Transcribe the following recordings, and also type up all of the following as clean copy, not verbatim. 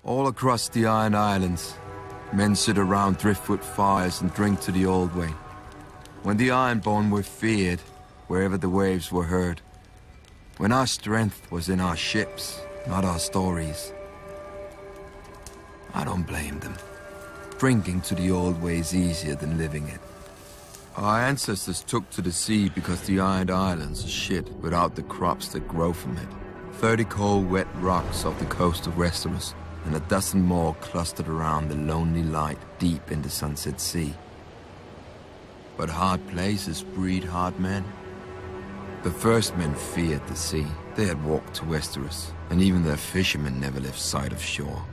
All across the Iron Islands, men sit around driftwood fires and drink to the old way. When the Ironborn were feared, wherever the waves were heard. When our strength was in our ships, not our stories. I don't blame them. Drinking to the old way is easier than living it. Our ancestors took to the sea because the Iron Islands are shit without the crops that grow from it. 30 cold, wet rocks off the coast of Westeros, and a dozen more clustered around the lonely light deep in the Sunset Sea. But hard places breed hard men. The first men feared the sea. They had walked to Westeros, and even their fishermen never left sight of shore.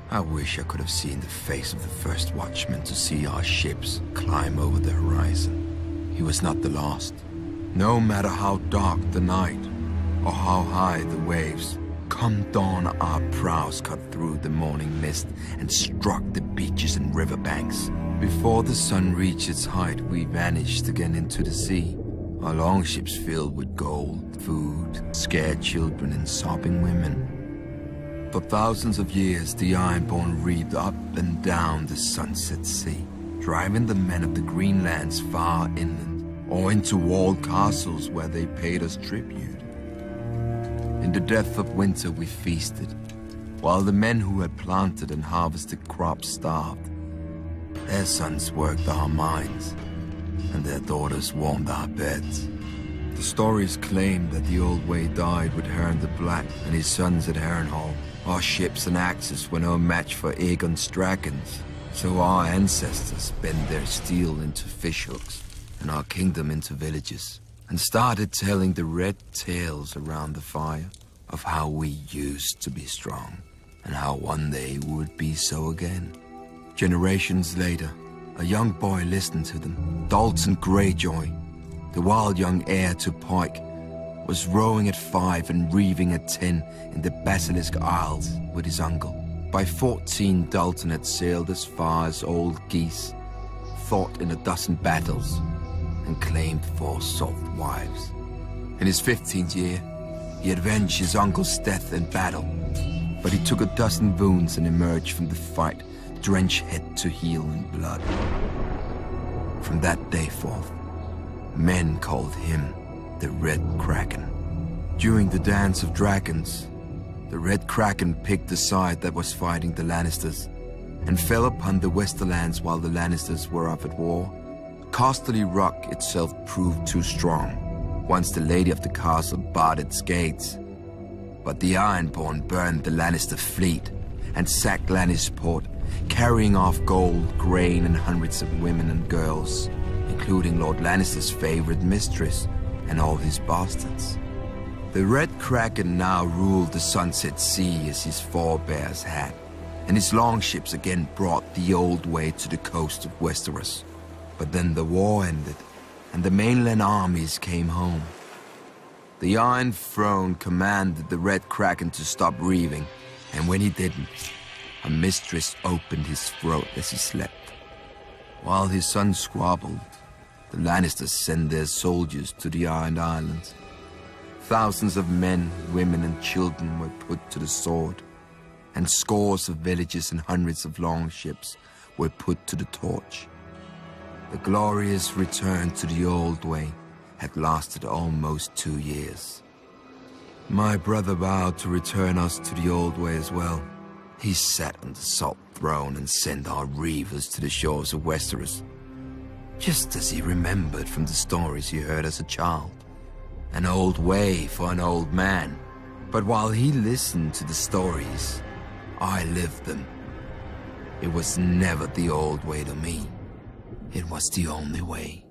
I wish I could have seen the face of the first watchman to see our ships climb over the horizon. He was not the last. No matter how dark the night, or how high the waves, come dawn our prows cut through the morning mist and struck the beaches and riverbanks. Before the sun reached its height, we vanished again into the sea. Our longships filled with gold, food, scared children and sobbing women. For thousands of years, the Ironborn reaped up and down the Sunset Sea, driving the men of the Greenlands far inland, or into walled castles where they paid us tribute. In the depth of winter we feasted, while the men who had planted and harvested crops starved. Their sons worked our mines, and their daughters warmed our beds. The stories claim that the Old Way died with Huron the Black and his sons at Harrenhal. Our ships and axes were no match for Aegon's dragons, so our ancestors bent their steel into fishhooks and our kingdom into villages, and started telling the red tales around the fire of how we used to be strong, and how one day we would be so again. Generations later, a young boy listened to them. Dalton Greyjoy, the wild young heir to Pike, was rowing at 5 and reeving at 10 in the Basilisk Isles with his uncle. By 14, Dalton had sailed as far as Old Geese, fought in a dozen battles, and claimed 4 soft wives. In his 15th year, he avenged his uncle's death in battle, but he took a dozen wounds and emerged from the fight, drenched head to heel in blood. From that day forth, men called him the Red Kraken. During the Dance of Dragons, the Red Kraken picked the side that was fighting the Lannisters, and fell upon the Westerlands while the Lannisters were up at war. Casterly Rock itself proved too strong, once the lady of the castle barred its gates. But the Ironborn burned the Lannister fleet, and sacked Lannisport, carrying off gold, grain, and hundreds of women and girls, including Lord Lannister's favorite mistress, and all his bastards. The Red Kraken now ruled the Sunset Sea as his forebears had, and his longships again brought the Old Way to the coast of Westeros. But then the war ended, and the mainland armies came home. The Iron Throne commanded the Red Kraken to stop reeving, and when he didn't, a mistress opened his throat as he slept. While his son squabbled, the Lannisters sent their soldiers to the Iron Islands. Thousands of men, women, and children were put to the sword, and scores of villages and hundreds of longships were put to the torch. The glorious return to the Old Way had lasted almost 2 years. My brother vowed to return us to the Old Way as well. He sat on the salt throne and sent our reavers to the shores of Westeros, just as he remembered from the stories he heard as a child. An old way for an old man. But while he listened to the stories, I lived them. It was never the old way to me. It was the only way.